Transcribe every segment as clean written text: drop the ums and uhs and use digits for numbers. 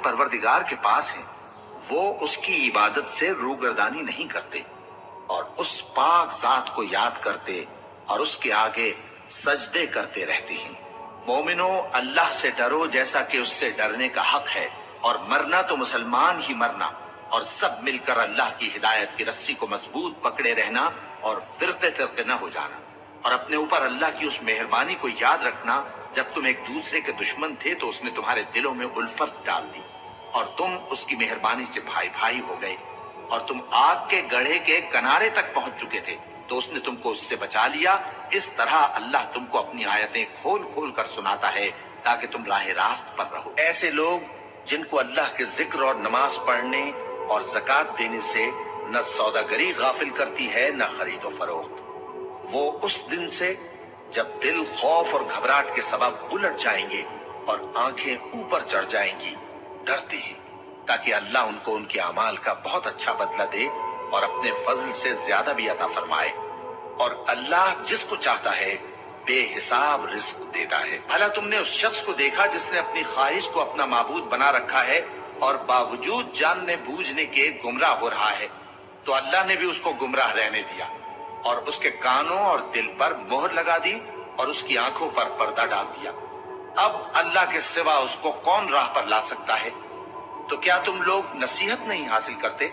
परवरदिगार के पास हैं, वो उसकी इबादत से रूगर्दानी नहीं करते और उस पाक जात को याद करते और उसके आगे सजदे करते रहते हैं। मोमिनो, अल्लाह से डरो जैसा कि उससे डरने का हक है, और मरना तो मुसलमान ही मरना, और सब मिलकर अल्लाह की हिदायत की रस्सी को मजबूत पकड़े रहना और फिरके फिरके न हो जाना। और अपने ऊपर अल्लाह की उस मेहरबानी को याद रखना, जब तुम एक दूसरे के दुश्मन थे तो उसने तुम्हारे दिलों में उल्फत डाल दी और तुम उसकी मेहरबानी से भाई भाई हो गए। और तुम आग के गड्ढे के किनारे तक पहुंच चुके थे तो उसने तुमको उससे बचा लिया। इस तरह अल्लाह तुमको अपनी आयतें खोल खोल कर सुनाता है ताकि तुम राह रास्त पर रहो। ऐसे लोग जिनको अल्लाह के जिक्र और नमाज पढ़ने और ज़कात देने से न सौदागरी गाफिल करती है न खरीदो फरोख्त, वो उस दिन से जब दिल खौफ और घबराहट के सबब उलट जाएंगे और आंखें ऊपर चढ़ जाएंगी, डरते हैं ताकि अल्लाह उनको उनके अमाल का बहुत अच्छा बदला दे और अपने फजल से ज्यादा भी अता फरमाए। और अल्लाह जिसको चाहता है बेहिसाब रिस्क देता है। भला तुमने उस शख्स को देखा जिसने अपनी ख्वाहिश को अपना माबूद बना रखा है और बावजूद जानने बूझने के गुमराह हो रहा है, तो अल्लाह ने भी उसको गुमराह रहने दिया और उसके कानों और दिल पर मोहर लगा दी और उसकी आंखों पर पर्दा डाल दिया। अब अल्लाह के सिवा उसको कौन राह पर ला सकता है? तो क्या तुम लोग नसीहत नहीं हासिल करते?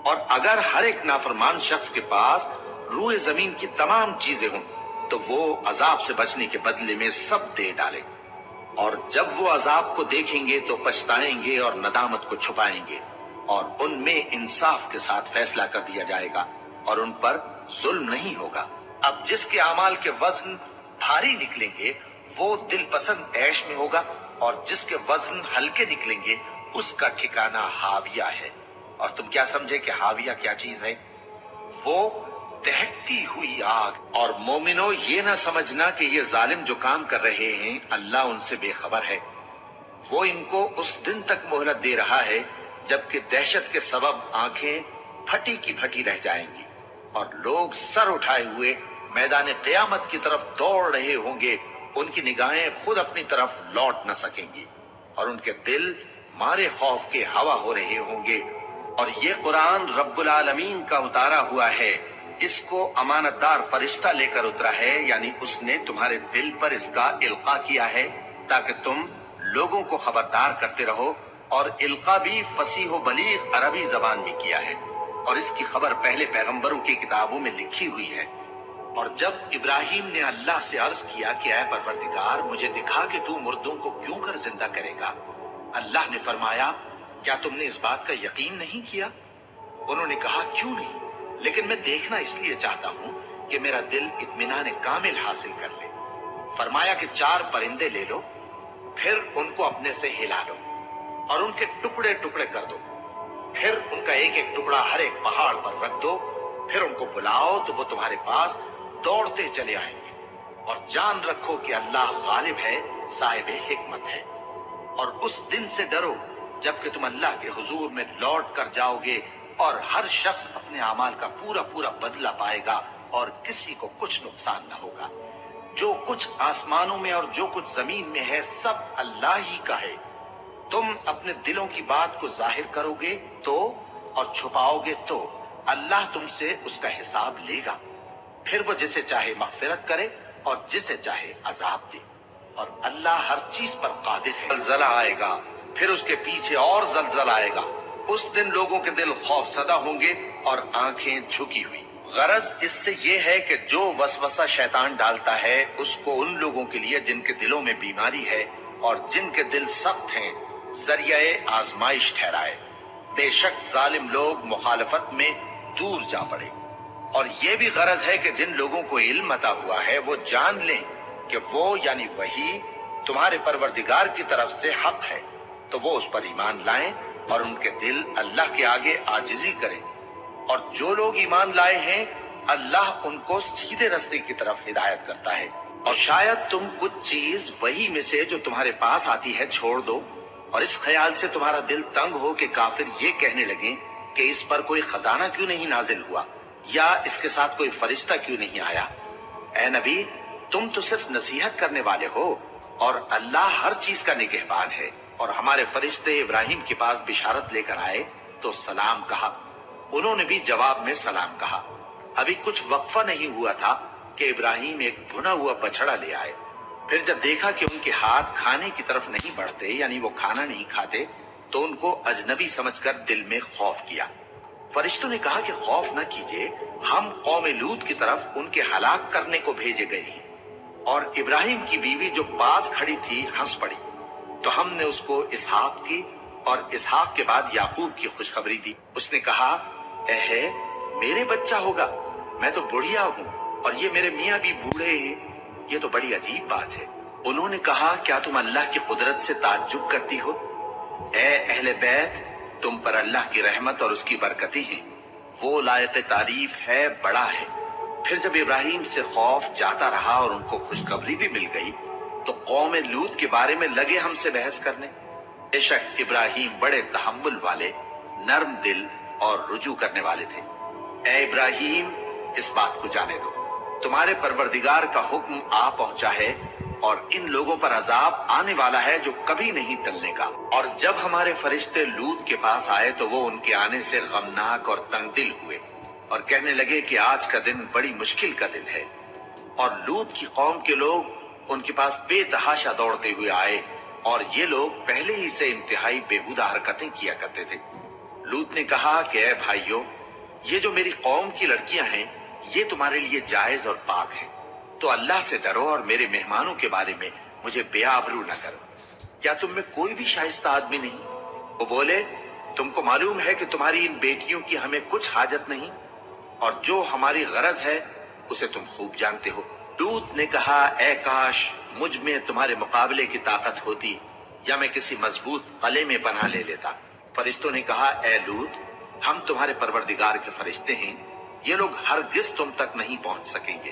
और अगर हर एक नाफरमान शख्स के पास रूए जमीन की तमाम चीजें हों तो वो अजाब से बचने के बदले में सब दे डाले, और जब वो अजाब को देखेंगे तो पछताएंगे और नदामत को छुपाएंगे, और उनमें इंसाफ के साथ फैसला कर दिया जाएगा और उन पर जुल्म नहीं होगा। अब जिसके अमाल के वजन भारी निकलेंगे वो दिल पसंद ऐश में होगा, और जिसके वजन हल्के निकलेंगे उसका ठिकाना हाविया है। और तुम क्या समझे कि हाविया क्या चीज है? वो दहकती हुई आग। और मोमिनो, ये ना समझना कि ये जालिम जो काम कर रहे हैं अल्लाह उनसे बेखबर है। वो इनको उस दिन तक मोहलत दे रहा है जबकि दहशत के सबब आंखें फटी की फटी रह जाएंगी और लोग सर उठाए हुए मैदान क़यामत की तरफ दौड़ रहे होंगे। उनकी निगाहें खुद अपनी तरफ लौट न सकेंगी और उनके दिल मारे खौफ के हवा हो रहे होंगे। और ये कुरान रब्बुल आलमीन का उतारा हुआ है, इसको अमानतदार फरिश्ता लेकर उतरा है, यानी उसने तुम्हारे दिल पर इसका इल्का किया है ताकि तुम लोगों को खबरदार करते रहो। और इल्का भी फसीह बलीग अरबी जबान में किया है और इसकी खबर पहले पैगंबरों की किताबों में लिखी हुई है। और जब इब्राहिम ने अल्लाह से अर्ज किया कि ऐ परवरदिगार, मुझे दिखा कि तू मुर्दों को क्यों कर जिंदा करेगा, अल्लाह ने फरमाया, क्या तुमने इस बात का यकीन नहीं किया? उन्होंने कहा, क्यों नहीं, लेकिन मैं देखना इसलिए चाहता हूँ कि मेरा दिल इत्मीनान कामिल हासिल कर ले। फरमाया कि 4 परिंदे ले लो, फिर उनको अपने से हिला लो और उनके टुकड़े टुकड़े कर दो, फिर उनका एक एक टुकड़ा हर एक पहाड़ पर रख दो, फिर उनको बुलाओ तो वो तुम्हारे पास दौड़ते चले आएंगे। और जान रखो कि अल्लाह गालिब है, साहिब हिकमत है। और उस दिन से डरो जबकि तुम अल्लाह के हुजूर में लौट कर जाओगे और हर शख्स अपने अमाल का पूरा पूरा बदला पाएगा और किसी को कुछ नुकसान न होगा। जो कुछ आसमानों में और जो कुछ जमीन में है सब अल्लाह ही का है। तुम अपने दिलों की बात को जाहिर करोगे तो और छुपाओगे तो अल्लाह तुमसे उसका हिसाब लेगा। फिर वो जिसे चाहे मगफिरत करे और जिसे चाहे अजाब दे। और अल्लाह हर चीज पर कादिर है। जलजला आएगा, फिर उसके पीछे और जलजला आएगा। उस दिन लोगों के दिल खौफसदा होंगे और आंखें झुकी हुई। गरज इससे ये है कि जो वसवसा शैतान डालता है उसको उन लोगों के लिए जिनके दिलों में बीमारी है और जिनके दिल सख्त हैं जरिए आजमाइश ठहराए। बेशक जालिम लोग मुखालफत में दूर जा पड़े। और ये भी गरज है कि जिन लोगों को इल्म अता हुआ है वो जान लें कि वो यानी वही तुम्हारे परवरदिगार की तरफ से हक है, तो वो उस पर ईमान लाएं और उनके दिल अल्लाह के आगे आजिजी करें। और जो लोग ईमान लाए हैं अल्लाह उनको सीधे रास्ते की तरफ हिदायत करता है। और शायद तुम कुछ चीज वही में से जो तुम्हारे पास आती है छोड़ दो और इस ख्याल से तुम्हारा दिल तंग हो कि काफिर ये कहने लगे कि इस पर कोई खजाना क्यों नहीं नाजिल हुआ या इसके साथ कोई फरिश्ता क्यों नहीं आया। ऐ नबी, तुम तो सिर्फ नसीहत करने वाले हो और अल्लाह हर चीज का निगहबान है। اور ہمارے فرشتے ابراہیم کے پاس بشارت لے کر آئے تو سلام کہا۔ انہوں نے بھی جواب میں سلام کہا۔ ابھی کچھ وقفہ نہیں ہوا تھا کہ ابراہیم ایک بھنا ہوا بچڑا لے آئے۔ پھر جب دیکھا کہ ان کے ہاتھ کھانے کی طرف نہیں بڑھتے، یعنی وہ کھانا نہیں کھاتے، تو ان کو اجنبی سمجھ کر دل میں خوف کیا۔ فرشتوں نے کہا کہ خوف نہ کیجیے، ہم قوم لوط کی طرف ان کے ہلاک کرنے کو بھیجے گئے ہیں۔ اور ابراہیم کی بیوی جو پاس کھڑی تھی ہنس پڑی۔ تو ہم نے اس کو اسحاق کی اور اسحاق کے بعد یعقوب کی خوشخبری دی۔ اس نے کہا، اے ہے میرے بچہ ہوگا، میں تو بڑھیا ہوں اور یہ میرے میاں بھی بوڑھے ہیں، یہ تو بڑی عجیب بات ہے۔ انہوں نے کہا، کیا تم اللہ کی قدرت سے تعجب کرتی ہو؟ اے اہل بیت، تم پر اللہ کی رحمت اور اس کی برکتیں ہیں، وہ لائق تعریف ہے، بڑا ہے۔ پھر جب ابراہیم سے خوف جاتا رہا اور ان کو خوشخبری بھی مل گئی تو قوم لوط کے بارے میں لگے ہم سے بحث کرنے۔ بے شک ابراہیم بڑے تحمل والے، نرم دل اور رجوع کرنے والے تھے۔ اے ابراہیم، اس بات کو جانے دو، تمہارے پروردگار کا حکم آ پہنچا ہے اور ان لوگوں پر عذاب آنے والا ہے جو کبھی نہیں ٹلنے کا۔ اور جب ہمارے فرشتے لوط کے پاس آئے تو وہ ان کے آنے سے غمناک اور تنگ دل ہوئے اور کہنے لگے کہ آج کا دن بڑی مشکل کا دن ہے۔ اور لوط کی قوم کے لوگ ان کے پاس بے تحاشا دوڑتے ہوئے آئے اور یہ لوگ پہلے ہی سے انتہائی بےہودہ حرکتیں کیا کرتے تھے۔ لوط نے کہا کہ اے بھائیو، یہ جو میری قوم کی لڑکیاں ہیں یہ تمہارے لیے جائز اور پاک ہیں، تو اللہ سے ڈرو اور میرے مہمانوں کے بارے میں مجھے بے آبرو نہ کرو۔ کیا تم میں کوئی بھی شائستہ آدمی نہیں؟ وہ بولے، تم کو معلوم ہے کہ تمہاری ان بیٹیوں کی ہمیں کچھ حاجت نہیں، اور جو ہماری غرض ہے اسے تم خوب جانتے ہو۔ لوط نے کہا، اے کاش مجھ میں تمہارے مقابلے کی طاقت ہوتی یا میں کسی مضبوط قلعے میں پناہ لے لیتا۔ فرشتوں نے کہا، اے لوط، ہم تمہارے پروردگار کے فرشتے ہیں، یہ لوگ ہرگز تم تک نہیں پہنچ سکیں گے۔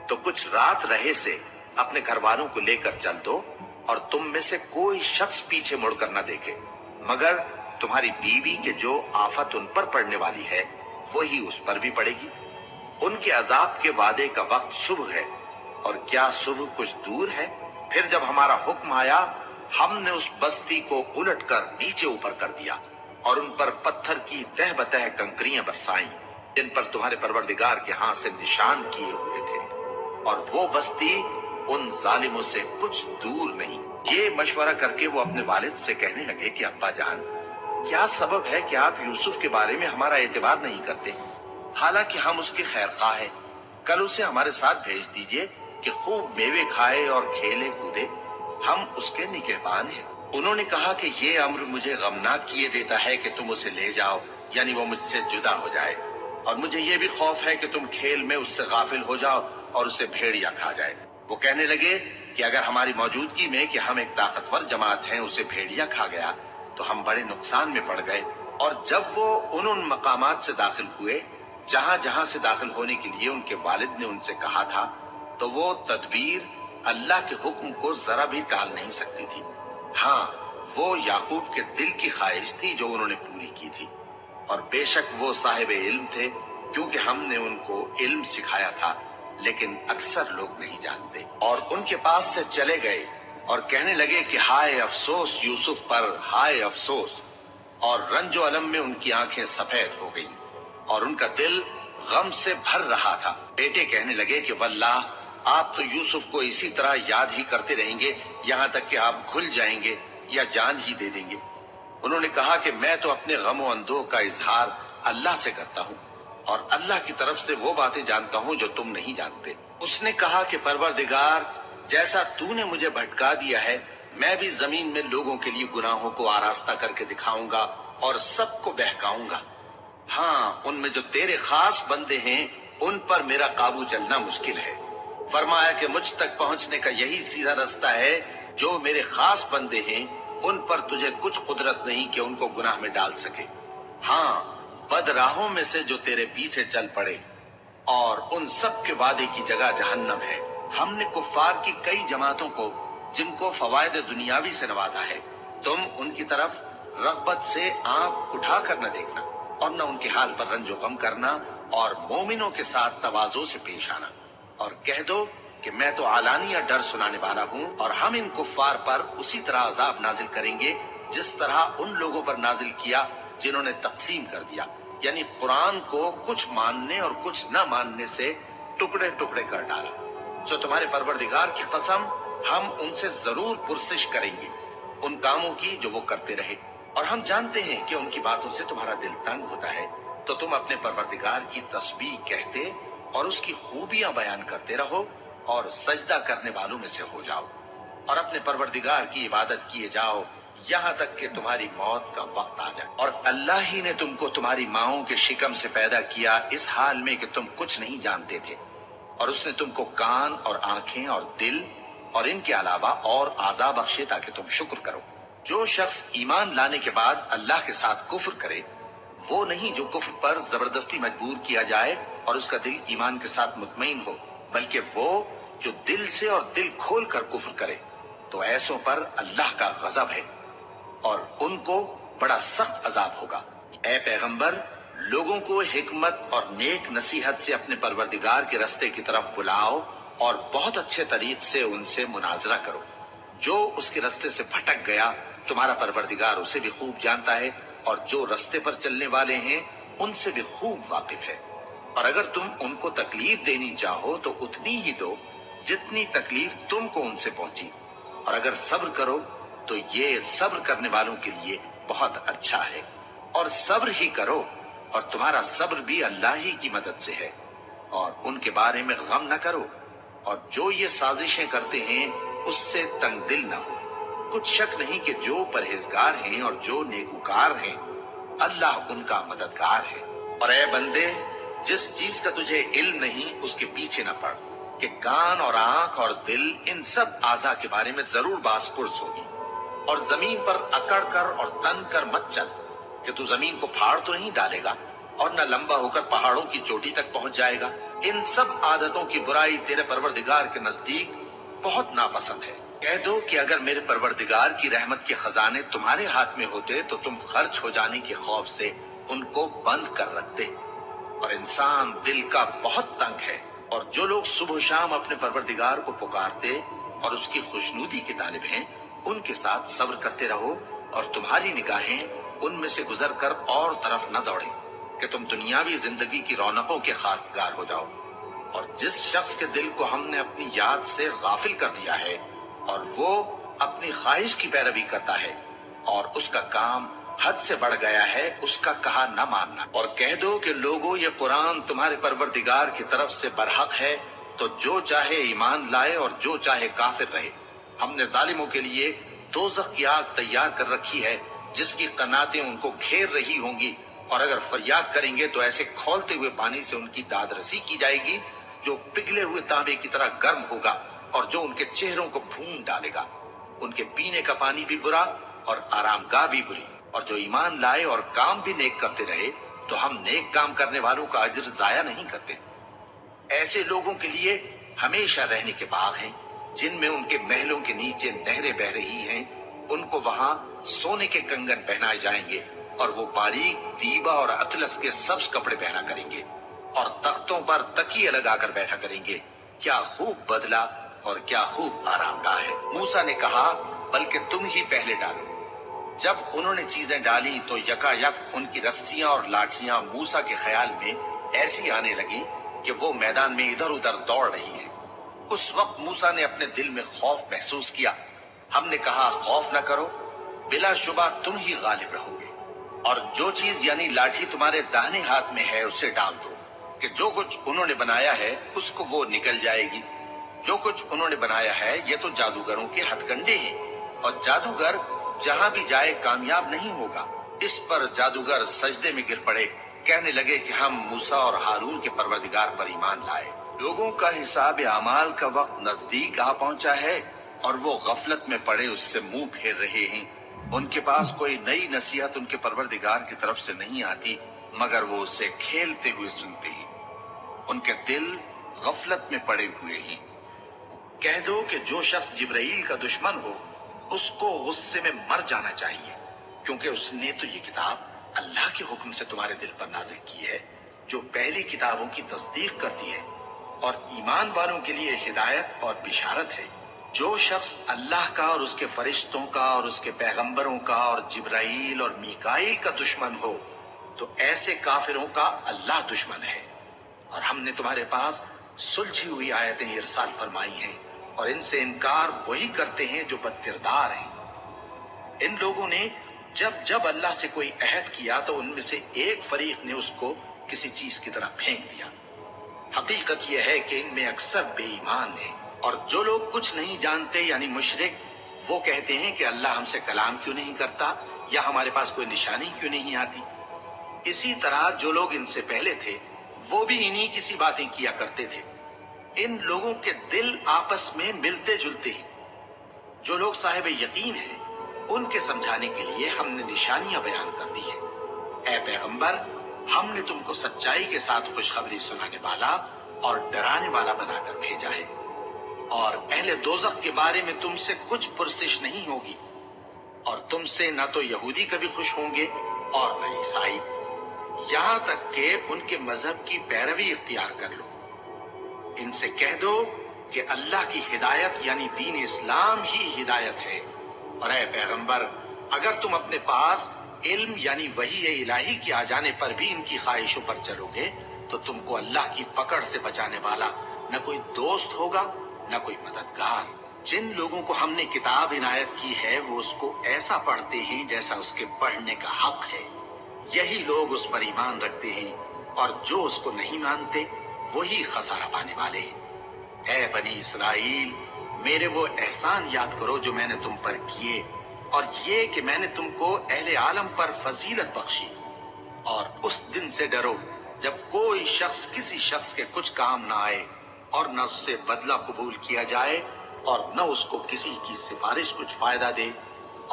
تو کچھ رات رہے سے اپنے گھر والوں کو لے کر چل دو اور تم میں سے کوئی شخص پیچھے مڑ کر نہ دیکھے، مگر تمہاری بیوی کے جو آفت ان پر پڑنے والی ہے وہی اس پر بھی پڑے گی۔ ان کے عذاب کے وعدے کا وقت صبح ہے، اور کیا صبح کچھ دور ہے؟ پھر جب ہمارا حکم آیا ہم نے اس بستی کو الٹ کر نیچے اوپر کر دیا اور ان پر پتھر کی تہ بتہ کنکریاں برسائیں جن پر تمہارے پروردگار کے ہاں سے نشان کیے ہوئے تھے، اور وہ بستی ان ظالموں سے کچھ دور نہیں۔ یہ مشورہ کر کے وہ اپنے والد سے کہنے لگے کہ ابا جان، کیا سبب ہے کہ آپ یوسف کے بارے میں ہمارا اعتبار نہیں کرتے؟ حالانکہ ہم اس کے خیر خواہ ہیں، کل اسے ہمارے ساتھ بھیج دیجئے کہ خوب میوے کھائے اور کھیلے کودے، ہم اس کے نگہبان ہیں۔ انہوں نے کہا کہ یہ امر مجھے غمناک کیے دیتا ہے کہ تم اسے لے جاؤ، یعنی وہ مجھ سے جدا ہو جائے، اور مجھے یہ بھی خوف ہے کہ تم کھیل میں اس سے غافل ہو جاؤ اور اسے بھیڑیا کھا جائے۔ وہ کہنے لگے کہ اگر ہماری موجودگی میں کہ ہم ایک طاقتور جماعت ہیں اسے بھیڑیا کھا گیا تو ہم بڑے نقصان میں پڑ گئے۔ اور جب وہ ان مقامات سے داخل ہوئے جہاں جہاں سے داخل ہونے کے لیے ان کے والد نے ان سے کہا تھا، تو وہ تدبیر اللہ کے حکم کو ذرا بھی ٹال نہیں سکتی تھی۔ ہاں، وہ یعقوب کے دل کی خواہش تھی جو انہوں نے پوری کی تھی، اور بے شک وہ صاحب علم تھے کیونکہ ہم نے ان کو علم سکھایا تھا، لیکن اکثر لوگ نہیں جانتے۔ اور ان کے پاس سے چلے گئے اور کہنے لگے کہ ہائے افسوس یوسف پر، ہائے افسوس، اور رنج و الم میں ان کی آنکھیں سفید ہو گئیں اور ان کا دل غم سے بھر رہا تھا۔ بیٹے کہنے لگے کہ واللہ آپ تو یوسف کو اسی طرح یاد ہی کرتے رہیں گے یہاں تک کہ آپ گھل جائیں گے یا جان ہی دے دیں گے۔ انہوں نے کہا کہ میں تو اپنے غم و اندوہ کا اظہار اللہ سے کرتا ہوں، اور اللہ کی طرف سے وہ باتیں جانتا ہوں جو تم نہیں جانتے۔ اس نے کہا کہ پروردگار، جیسا تو نے مجھے بھٹکا دیا ہے میں بھی زمین میں لوگوں کے لیے گناہوں کو آراستہ کر کے دکھاؤں گا اور سب کو بہکاؤں گا۔ ہاں، ان میں جو تیرے خاص بندے ہیں ان پر میرا قابو چلنا مشکل ہے۔ فرمایا کہ مجھ تک پہنچنے کا یہی سیدھا رستہ ہے، جو میرے خاص بندے ہیں ان پر تجھے کچھ قدرت نہیں کہ ان کو گناہ میں ڈال سکے۔ ہاں، بد راہوں میں سے جو تیرے پیچھے چل پڑے، اور ان سب کے وعدے کی جگہ جہنم ہے۔ ہم نے کفار کی کئی جماعتوں کو جن کو فوائد دنیاوی سے نوازا ہے، تم ان کی طرف رغبت سے آنکھ اٹھا کر نہ دیکھنا اور نہ ان کے حال پر رنج و غم کرنا، اور مومنوں کے ساتھ تواضع سے پیش آنا، اور کہہ دو کہ میں تو आलानिया डर सुनाने वाला हूँ, और हम इन कुफ्फार पर उसी तरह अजाब नाजिल करेंगे जिस तरह उन लोगों पर नाजिल किया जिन्होंने तकसीम कर दिया, यानी कुरान को कुछ मानने और कुछ न मानने से टुकड़े टुकड़े कर डाला। सो तुम्हारे परवरदिगार की कसम, हम उनसे जरूर पुरसिश करेंगे उन कामों की जो वो करते रहे, और हम जानते हैं कि उनकी बातों से तुम्हारा दिल तंग होता है, तो तुम अपने परवरदिगार की तस्बीह कहते और उसकी खूबियां बयान करते रहो और सजदा करने वालों में से हो जाओ, और अपने परवरदिगार की इबादत किए जाओ यहाँ तक कि तुम्हारी मौत का वक्त आ जाए। और अल्लाह ही ने तुमको तुम्हारी माओं के शिकम से पैदा किया इस हाल में कि तुम कुछ नहीं जानते थे, और उसने तुमको कान और आंखें और दिल और इनके अलावा और आज़ा बख्शे ताकि तुम शुक्र करो। जो शख्स ईमान लाने के बाद अल्लाह के साथ कुफ्र करे, वो नहीं जो कुफ्र पर जबरदस्ती मजबूर किया जाए और उसका दिल ईमान के साथ मुतमईन हो, बल्कि वो जो दिल से और दिल खोल कर कुफ्र करे, तो ऐसों पर अल्लाह का गजब है और उनको बड़ा सख्त अजाब होगा। ऐ पैगंबर, लोगों को हिकमत और नेक नसीहत से अपने परवरदिगार के रास्ते की तरफ बुलाओ और बहुत अच्छे तरीक से उनसे मुनाजरा करो। जो उसके रास्ते से भटक गया, तुम्हारा परवरदिगार उसे भी खूब जानता है, और जो रास्ते पर चलने वाले हैं उनसे भी खूब वाकिफ है। और अगर तुम उनको तकलीफ देनी चाहो तो उतनी ही दो जितनी तकलीफ तुमको उनसे पहुंची, और अगर सब्र करो तो ये सब्र करने वालों के लिए बहुत अच्छा है। और सब्र ही करो, और तुम्हारा सब्र भी अल्लाह ही की मदद से है, और उनके बारे में गम न करो, और जो ये साजिशें करते हैं उससे तंग दिल न हो। कुछ शक नहीं कि जो परहेजगार हैं और जो नेकूकार हैं, अल्लाह उनका मददगार है। और ऐ बंदे, जिस चीज का तुझे इल्म नहीं उसके पीछे न पड़, कि कान और आंख और दिल इन सब आज़ा के बारे में जरूर बास पुरस होगी। और जमीन पर अकड़ कर और तन कर मत चल, कि तू जमीन को फाड़ तो नहीं डालेगा और न लंबा होकर पहाड़ों की चोटी तक पहुंच जाएगा। इन सब आदतों की बुराई तेरे परवरदिगार के नजदीक बहुत नापसंद है। कह दो कि अगर मेरे परवरदिगार की रहमत के खजाने तुम्हारे हाथ में होते तो तुम खर्च हो जाने के खौफ से उनको बंद कर रखते। और इंसान दिल का बहुत तंग है, और जो लोग सुबह शाम अपने परवरदिगार को पुकारते और उसकी खुशनुदी के तालिब हैं, उनके साथ सब्र करते रहो, और तुम्हारी निगाहें उनमें से गुजर कर और तरफ न दौड़े कि तुम दुनियावी जिंदगी की रौनकों के खास्तगार हो जाओ। और जिस शख्स के दिल को हमने अपनी याद से गाफिल कर दिया है और वो अपनी ख्वाहिश की पैरवी करता है और उसका काम हद से बढ़ गया है, उसका कहा न मानना। और कह दो कि लोगों, ये कुरान तुम्हारे परवरदिगार की तरफ से बरहक है, तो जो चाहे ईमान लाए और जो चाहे काफिर रहे। हमने जालिमों के लिए दोज़ख की आग तैयार कर रखी है जिसकी कनातें उनको घेर रही होंगी, और अगर फरियाद करेंगे तो ऐसे खौलते हुए पानी से उनकी दाद रसी की जाएगी जो पिघले हुए तांबे की तरह गर्म होगा और जो उनके चेहरों को भून डालेगा। उनके पीने का पानी भी बुरा और आरामगाह भी बुरी। और जो ईमान लाए और काम भी नेक करते रहे तो हम नेक काम करने वालों का अज्र जाया नहीं करते। ऐसे लोगों के लिए हमेशा रहने के बाग हैं जिनमें उनके महलों के नीचे नहरें बह रही हैं। उनको वहां सोने के कंगन पहनाए जाएंगे और वो बारीक दीबा और अतलस के सब्ज कपड़े पहना करेंगे और तख्तों पर तकिए लगाकर बैठा करेंगे। क्या खूब बदला और क्या खूब आरामगाह है। मूसा ने कहा, बल्कि तुम ही पहले डालो। जब उन्होंने चीजें डाली तो यकायक उनकी रस्सियां और लाठियां मूसा के ख्याल में ऐसी आने लगी कि वो मैदान में इधर उधर दौड़ रही हैं। उस वक्त मूसा ने अपने दिल में खौफ महसूस किया। हमने कहा, खौफ न करो, बिलाशुबा तुम ही गालिब रहोगे। और जो चीज यानी लाठी तुम्हारे दाहिने हाथ में है उसे डाल दो कि जो कुछ उन्होंने बनाया है उसको वो निकल जाएगी। जो कुछ उन्होंने बनाया है ये तो जादूगरों के हथकंडे हैं, और जादूगर जहां भी जाए कामयाब नहीं होगा। इस पर जादूगर सजदे में गिर पड़े, कहने लगे कि हम मूसा और हारून के परवरदिगार पर ईमान लाए। लोगों का हिसाब अमाल का वक्त नजदीक आ पहुंचा है और वो गफलत में पड़े उससे मुंह फेर रहे हैं। उनके पास कोई नई नसीहत उनके परवरदिगार की तरफ से नहीं आती मगर वो उसे खेलते हुए सुनते ही। उनके दिल गफलत में पड़े हुए हैं। कह दो कि जो शख्स जिब्राइल का दुश्मन हो उसको गुस्से में मर जाना चाहिए, क्योंकि उसने तो ये किताब अल्लाह के हुक्म से तुम्हारे दिल पर नाजिल की है जो पहली किताबों की तस्दीक करती है। اور ایمان والوں کے لیے ہدایت اور بشارت ہے۔ جو شخص اللہ کا اور اس کے فرشتوں کا اور اس کے پیغمبروں کا اور جبرائیل اور میکائیل کا دشمن ہو تو ایسے کافروں کا اللہ دشمن ہے۔ اور ہم نے تمہارے پاس سلجھی ہوئی آیتیں ارسال فرمائی ہیں اور ان سے انکار وہی کرتے ہیں جو بد کردار ہیں۔ ان لوگوں نے جب اللہ سے کوئی عہد کیا تو ان میں سے ایک فریق نے اس کو کسی چیز کی طرح پھینک دیا۔ حقیقت یہ ہے کہ ان میں اکثر بے ایمان ہیں، اور جو لوگ کچھ نہیں جانتے یعنی مشرک، وہ کہتے ہیں کہ اللہ ہم سے کلام کیوں نہیں کرتا یا ہمارے پاس کوئی نشانی کیوں نہیں آتی۔ اسی طرح جو لوگ ان سے پہلے تھے وہ بھی انہی کسی باتیں کیا کرتے تھے۔ ان لوگوں کے دل آپس میں ملتے جلتے ہیں۔ جو لوگ صاحب یقین ہیں ان کے سمجھانے کے لیے ہم نے نشانیاں بیان کر دی ہیں۔ اے پیغمبر، ہم نے تم کو سچائی کے ساتھ خوشخبری سنانے والا اور ڈرانے والا بنا کر بھیجا ہے، اور اہل دوزخ کے بارے میں تم سے کچھ پرسش نہیں ہوگی، اور تم سے نہ تو یہودی کبھی خوش ہوں گے اور نہ عیسائی، یہاں تک کہ ان کے مذہب کی پیروی اختیار کر لو۔ ان سے کہہ دو کہ اللہ کی ہدایت یعنی دین اسلام ہی ہدایت ہے، اور اے پیغمبر، اگر تم اپنے پاس علم یعنی وحی الہی کے آ جانے پر بھی ان کی خواہشوں پر چلو گے تو تم کو اللہ کی پکڑ سے بچانے والا نہ کوئی دوست ہوگا نہ کوئی مددگار۔ جن لوگوں کو ہم نے کتاب عنایت کی ہے وہ اس کو ایسا پڑھتے ہیں جیسا اس کے پڑھنے کا حق ہے، یہی لوگ اس پر ایمان رکھتے ہیں، اور جو اس کو نہیں مانتے وہی خسارہ پانے والے ہیں۔ اے بنی اسرائیل، میرے وہ احسان یاد کرو جو میں نے تم پر کیے، اور یہ کہ میں نے تم کو اہل عالم پر فضیلت بخشی، اور اس دن سے ڈرو جب کوئی شخص کسی شخص کے کچھ کام نہ آئے اور نہ اس سے بدلہ قبول کیا جائے اور نہ اس کو کسی کی سفارش کچھ فائدہ دے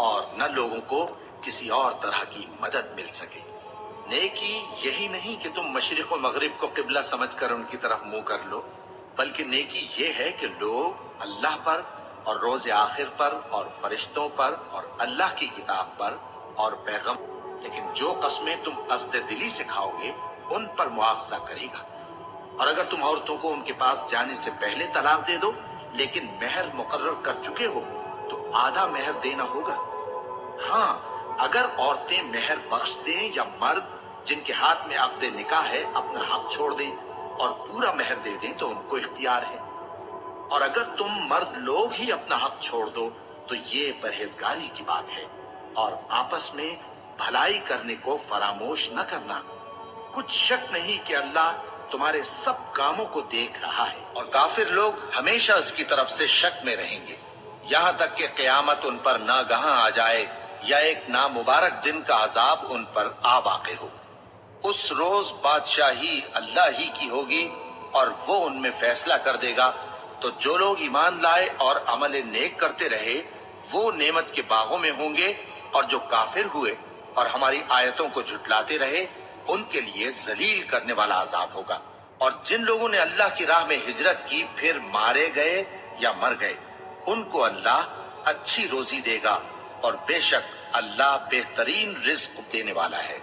اور نہ لوگوں کو کسی اور طرح کی مدد مل سکے۔ نیکی یہی نہیں کہ تم مشرق و مغرب کو قبلہ سمجھ کر ان کی طرف منہ کر لو، بلکہ نیکی یہ ہے کہ لوگ اللہ پر اور روز آخر پر اور فرشتوں پر اور اللہ کی کتاب پر اور پیغمبر، لیکن جو قسمیں تم قصد دلی سے کھاؤ گے ان پر مواخذہ کرے گا۔ اور اگر تم عورتوں کو ان کے پاس جانے سے پہلے طلاق دے دو لیکن مہر مقرر کر چکے ہو تو آدھا مہر دینا ہوگا۔ ہاں، اگر عورتیں مہر بخش دیں یا مرد جن کے ہاتھ میں عقد نکاح ہے اپنا حق چھوڑ دیں اور پورا مہر دے دیں تو ان کو اختیار ہے۔ اور اگر تم مرد لوگ ہی اپنا حق چھوڑ دو تو یہ پرہیزگاری کی بات ہے، اور آپس میں بھلائی کرنے کو فراموش نہ کرنا۔ کچھ شک نہیں کہ اللہ تمہارے سب کاموں کو دیکھ رہا ہے، اور کافر لوگ ہمیشہ اس کی طرف سے شک میں رہیں گے یہاں تک کہ قیامت ان پر ناگہاں آ جائے یا ایک نامبارک دن کا عذاب ان پر آ واقع ہو۔ اس روز بادشاہی اللہ ہی کی ہوگی اور وہ ان میں فیصلہ کر دے گا، تو جو لوگ ایمان لائے اور عمل نیک کرتے رہے وہ نعمت کے باغوں میں ہوں گے، اور جو کافر ہوئے اور ہماری آیتوں کو جھٹلاتے رہے ان کے لیے ذلیل کرنے والا عذاب ہوگا۔ اور جن لوگوں نے اللہ کی راہ میں ہجرت کی پھر مارے گئے یا مر گئے ان کو اللہ اچھی روزی دے گا، اور بے شک اللہ بہترین رزق دینے والا ہے۔